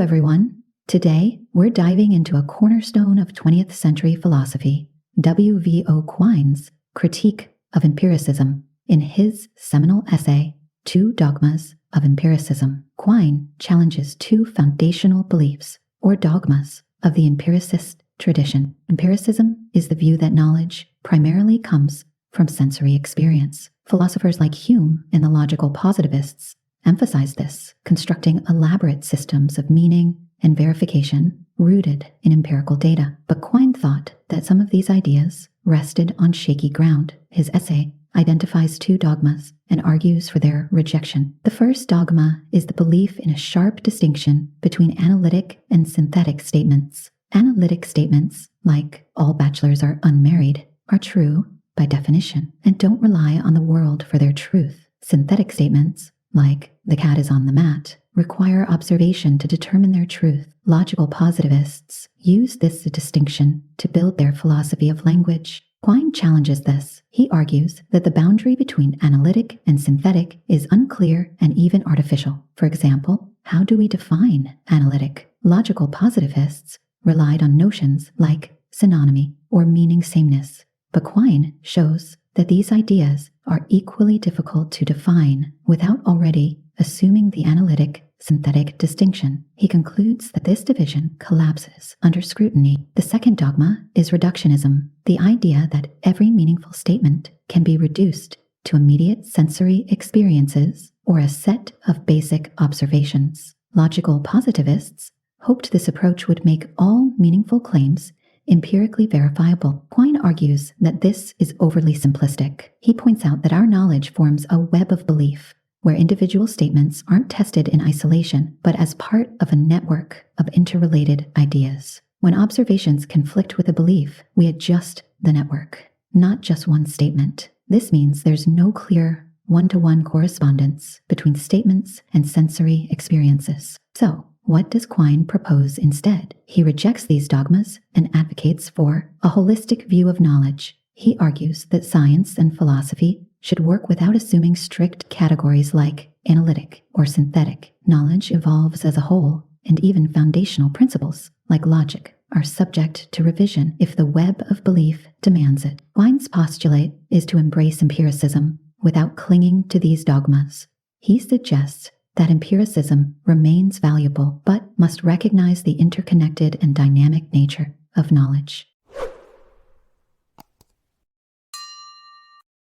everyone. Today, we're diving into a cornerstone of 20th century philosophy, W.V.O. Quine's critique of empiricism. In his seminal essay, Two Dogmas of Empiricism, Quine challenges two foundational beliefs, or dogmas, of the empiricist tradition. Empiricism is the view that knowledge primarily comes from sensory experience. Philosophers like Hume and the logical positivists emphasize this, constructing elaborate systems of meaning and verification rooted in empirical data. But Quine thought that some of these ideas rested on shaky ground. His essay identifies two dogmas and argues for their rejection. The first dogma is the belief in a sharp distinction between analytic and synthetic statements. Analytic statements, like all bachelors are unmarried, are true by definition and don't rely on the world for their truth. Synthetic statements, like the cat is on the mat, require observation to determine their truth. Logical positivists use this distinction to build their philosophy of language. Quine challenges this. He argues that the boundary between analytic and synthetic is unclear and even artificial. For example, how do we define analytic? Logical positivists relied on notions like synonymy or meaning sameness. But Quine shows that these ideas are equally difficult to define without already assuming the analytic-synthetic distinction. He concludes that this division collapses under scrutiny. The second dogma is reductionism, the idea that every meaningful statement can be reduced to immediate sensory experiences or a set of basic observations. Logical positivists hoped this approach would make all meaningful claims empirically verifiable. Quine argues that this is overly simplistic. He points out that our knowledge forms a web of belief, where individual statements aren't tested in isolation, but as part of a network of interrelated ideas. When observations conflict with a belief, we adjust the network, not just one statement. This means there's no clear one-to-one correspondence between statements and sensory experiences. So, what does Quine propose instead? He rejects these dogmas and advocates for a holistic view of knowledge. He argues that science and philosophy should work without assuming strict categories like analytic or synthetic. Knowledge evolves as a whole, and even foundational principles, like logic, are subject to revision if the web of belief demands it. Quine's postulate is to embrace empiricism without clinging to these dogmas. He suggests that empiricism remains valuable, but must recognize the interconnected and dynamic nature of knowledge.